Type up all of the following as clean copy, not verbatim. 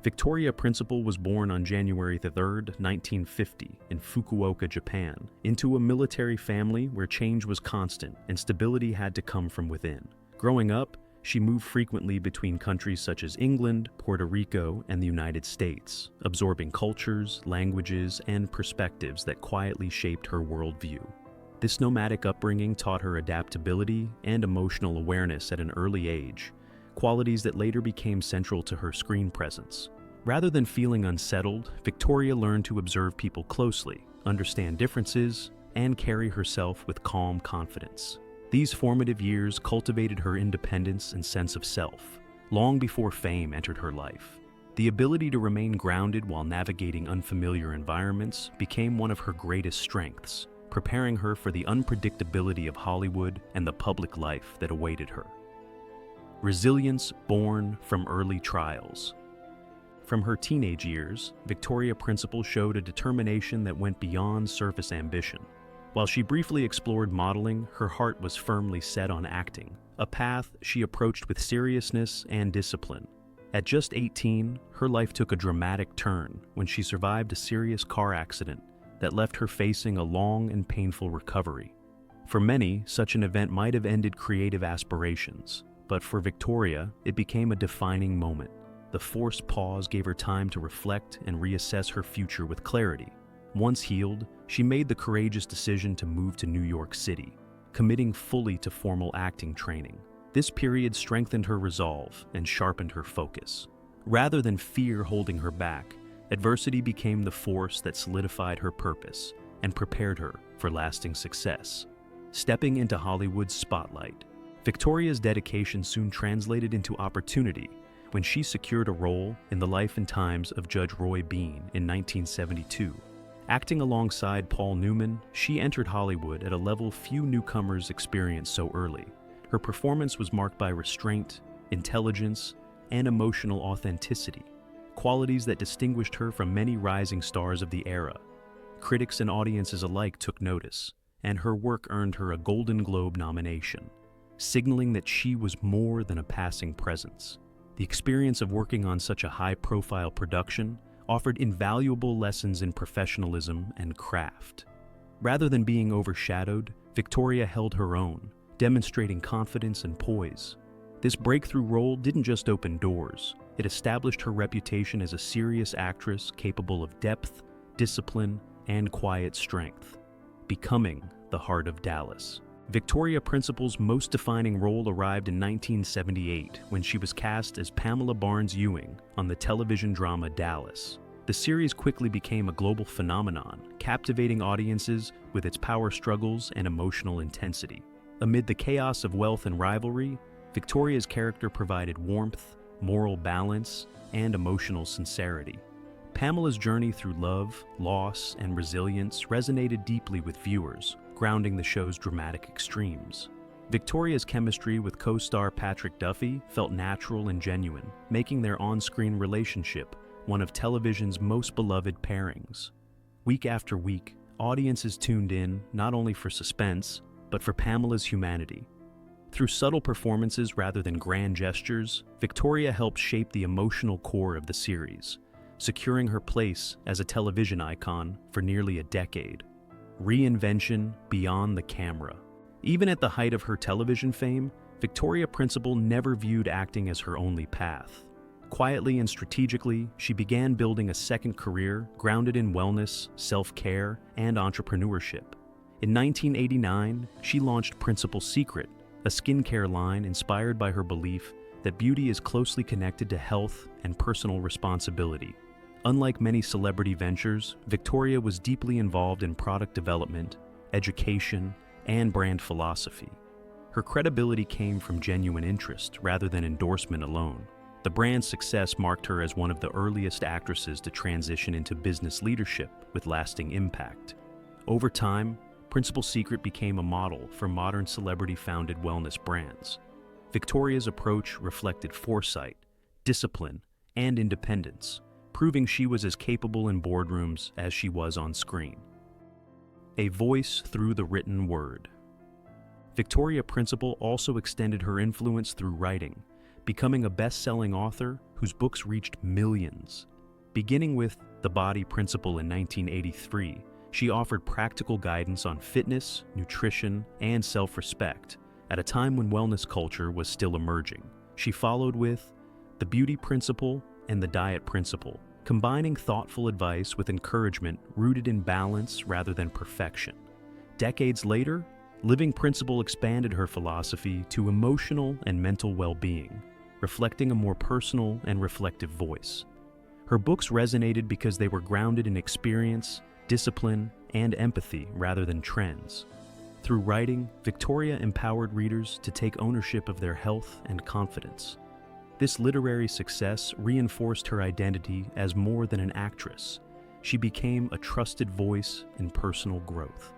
Victoria Principal was born on January 3, 1950, in Fukuoka, Japan, into a military family where change was constant and stability had to come from within. Growing up, she moved frequently between countries such as England, Puerto Rico, and the United States, absorbing cultures, languages, and perspectives that quietly shaped her worldview. This nomadic upbringing taught her adaptability and emotional awareness at an early age, qualities that later became central to her screen presence. Rather than feeling unsettled, Victoria learned to observe people closely, understand differences, and carry herself with calm confidence. These formative years cultivated her independence and sense of self, long before fame entered her life. The ability to remain grounded while navigating unfamiliar environments became one of her greatest strengths, preparing her for the unpredictability of Hollywood and the public life that awaited her. Resilience born from early trials. From her teenage years, Victoria Principal showed a determination that went beyond surface ambition. While she briefly explored modeling, her heart was firmly set on acting, a path she approached with seriousness and discipline. At just 18, her life took a dramatic turn when she survived a serious car accident that left her facing a long and painful recovery. For many, such an event might have ended creative aspirations, but for Victoria, it became a defining moment. The forced pause gave her time to reflect and reassess her future with clarity. Once healed, she made the courageous decision to move to New York City, committing fully to formal acting training. This period strengthened her resolve and sharpened her focus. Rather than fear holding her back, adversity became the force that solidified her purpose and prepared her for lasting success. Stepping into Hollywood's spotlight, Victoria's dedication soon translated into opportunity when she secured a role in The Life and Times of Judge Roy Bean in 1972. Acting alongside Paul Newman, she entered Hollywood at a level few newcomers experienced so early. Her performance was marked by restraint, intelligence, and emotional authenticity, qualities that distinguished her from many rising stars of the era. Critics and audiences alike took notice, and her work earned her a Golden Globe nomination, signaling that she was more than a passing presence. The experience of working on such a high-profile production offered invaluable lessons in professionalism and craft. Rather than being overshadowed, Victoria held her own, demonstrating confidence and poise. This breakthrough role didn't just open doors, it established her reputation as a serious actress capable of depth, discipline, and quiet strength, becoming the heart of Dallas. Victoria Principal's most defining role arrived in 1978 when she was cast as Pamela Barnes Ewing on the television drama Dallas. The series quickly became a global phenomenon, captivating audiences with its power struggles and emotional intensity. Amid the chaos of wealth and rivalry, Victoria's character provided warmth, moral balance, and emotional sincerity. Pamela's journey through love, loss, and resilience resonated deeply with viewers, grounding the show's dramatic extremes. Victoria's chemistry with co-star Patrick Duffy felt natural and genuine, making their on-screen relationship one of television's most beloved pairings. Week after week, audiences tuned in not only for suspense, but for Pamela's humanity. Through subtle performances rather than grand gestures, Victoria helped shape the emotional core of the series, securing her place as a television icon for nearly a decade. Reinvention beyond the camera. Even at the height of her television fame, Victoria Principal never viewed acting as her only path. Quietly and strategically, she began building a second career grounded in wellness, self-care, and entrepreneurship. In 1989, she launched Principal Secret, a skincare line inspired by her belief that beauty is closely connected to health and personal responsibility. Unlike many celebrity ventures, Victoria was deeply involved in product development, education, and brand philosophy. Her credibility came from genuine interest rather than endorsement alone. The brand's success marked her as one of the earliest actresses to transition into business leadership with lasting impact. Over time, Principal Secret became a model for modern celebrity-founded wellness brands. Victoria's approach reflected foresight, discipline, and independence, proving she was as capable in boardrooms as she was on screen. A voice through the written word. Victoria Principal also extended her influence through writing, becoming a best-selling author whose books reached millions. Beginning with The Body Principle in 1983, she offered practical guidance on fitness, nutrition, and self-respect at a time when wellness culture was still emerging. She followed with The Beauty Principle and The Diet Principle, combining thoughtful advice with encouragement rooted in balance rather than perfection. Decades later, Living Principle expanded her philosophy to emotional and mental well-being, reflecting a more personal and reflective voice. Her books resonated because they were grounded in experience, discipline, and empathy rather than trends. Through writing, Victoria empowered readers to take ownership of their health and confidence. This literary success reinforced her identity as more than an actress. She became a trusted voice in personal growth.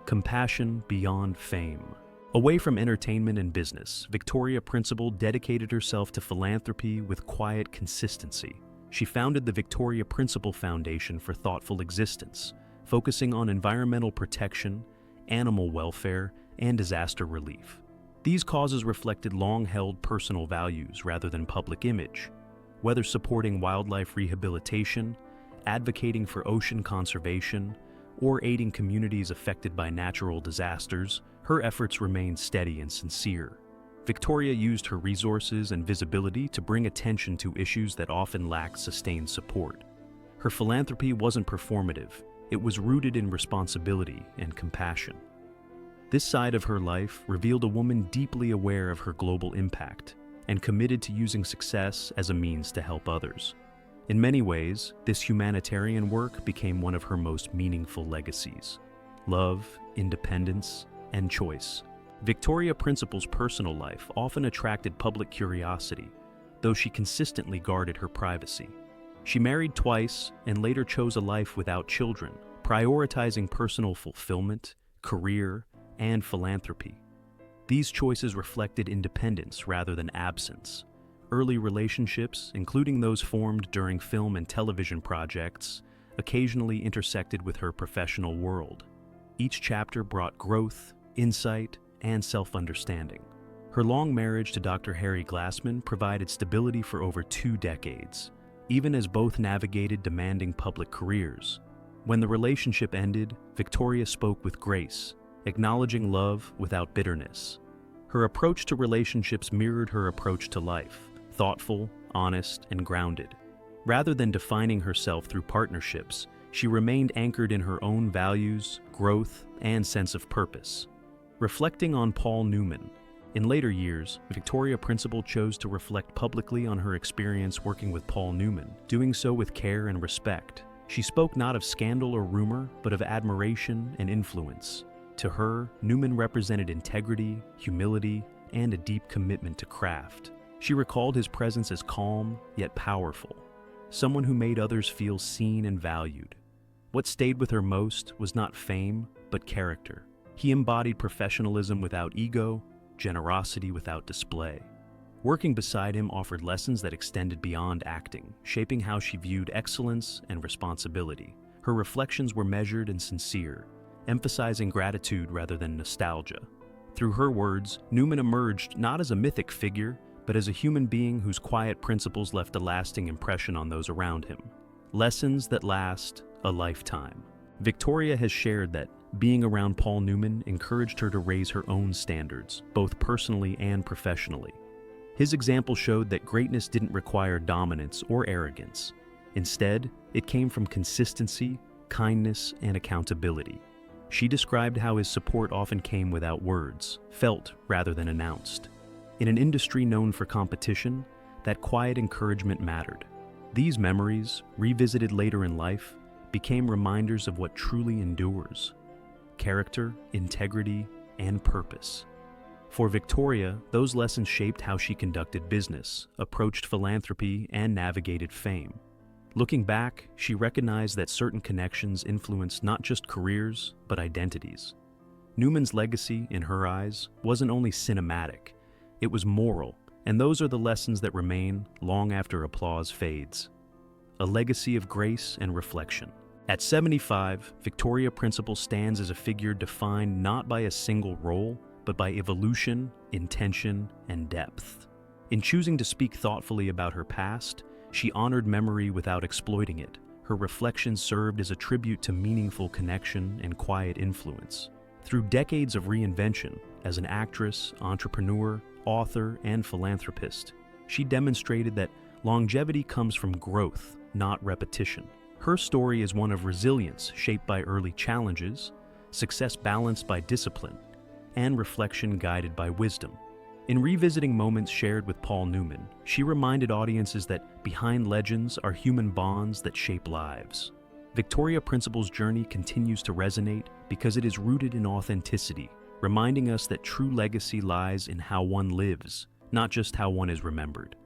Compassion beyond fame. Away from entertainment and business, Victoria Principle dedicated herself to philanthropy with quiet consistency. She founded the Victoria Principle Foundation for Thoughtful Existence, focusing on environmental protection, animal welfare, and disaster relief. These causes reflected long-held personal values rather than public image. Whether supporting wildlife rehabilitation, advocating for ocean conservation, or aiding communities affected by natural disasters, her efforts remained steady and sincere. Victoria used her resources and visibility to bring attention to issues that often lacked sustained support. Her philanthropy wasn't performative, it was rooted in responsibility and compassion. This side of her life revealed a woman deeply aware of her global impact and committed to using success as a means to help others. In many ways, this humanitarian work became one of her most meaningful legacies: love, independence, and choice. Victoria Principle's personal life often attracted public curiosity, though she consistently guarded her privacy. She married twice and later chose a life without children, prioritizing personal fulfillment, career, and philanthropy. These choices reflected independence rather than absence. Early relationships, including those formed during film and television projects, occasionally intersected with her professional world. Each chapter brought growth, insight, and self-understanding. Her long marriage to Dr. Harry Glassman provided stability for over 2 decades, even as both navigated demanding public careers. When the relationship ended, Victoria spoke with grace, acknowledging love without bitterness. Her approach to relationships mirrored her approach to life: thoughtful, honest, and grounded. Rather than defining herself through partnerships, she remained anchored in her own values, growth, and sense of purpose. Reflecting on Paul Newman, in later years, Victoria Principle chose to reflect publicly on her experience working with Paul Newman, doing so with care and respect. She spoke not of scandal or rumor, but of admiration and influence. To her, Newman represented integrity, humility, and a deep commitment to craft. She recalled his presence as calm, yet powerful, someone who made others feel seen and valued. What stayed with her most was not fame, but character. He embodied professionalism without ego, generosity without display. Working beside him offered lessons that extended beyond acting, shaping how she viewed excellence and responsibility. Her reflections were measured and sincere, emphasizing gratitude rather than nostalgia. Through her words, Newman emerged not as a mythic figure, but as a human being whose quiet principles left a lasting impression on those around him. Lessons that last a lifetime. Victoria has shared that being around Paul Newman encouraged her to raise her own standards, both personally and professionally. His example showed that greatness didn't require dominance or arrogance. Instead, it came from consistency, kindness, and accountability. She described how his support often came without words, felt rather than announced. In an industry known for competition, that quiet encouragement mattered. These memories, revisited later in life, became reminders of what truly endures: character, integrity, and purpose. For Victoria, those lessons shaped how she conducted business, approached philanthropy, and navigated fame. Looking back, she recognized that certain connections influenced not just careers, but identities. Newman's legacy, in her eyes, wasn't only cinematic, it was moral, and those are the lessons that remain long after applause fades. A legacy of grace and reflection. At 75, Victoria Principle stands as a figure defined not by a single role, but by evolution, intention, and depth. In choosing to speak thoughtfully about her past, she honored memory without exploiting it. Her reflections served as a tribute to meaningful connection and quiet influence. Through decades of reinvention, as an actress, entrepreneur, author, and philanthropist, she demonstrated that longevity comes from growth, not repetition. Her story is one of resilience shaped by early challenges, success balanced by discipline, and reflection guided by wisdom. In revisiting moments shared with Paul Newman, she reminded audiences that behind legends are human bonds that shape lives. Victoria Principal's journey continues to resonate because it is rooted in authenticity, reminding us that true legacy lies in how one lives, not just how one is remembered.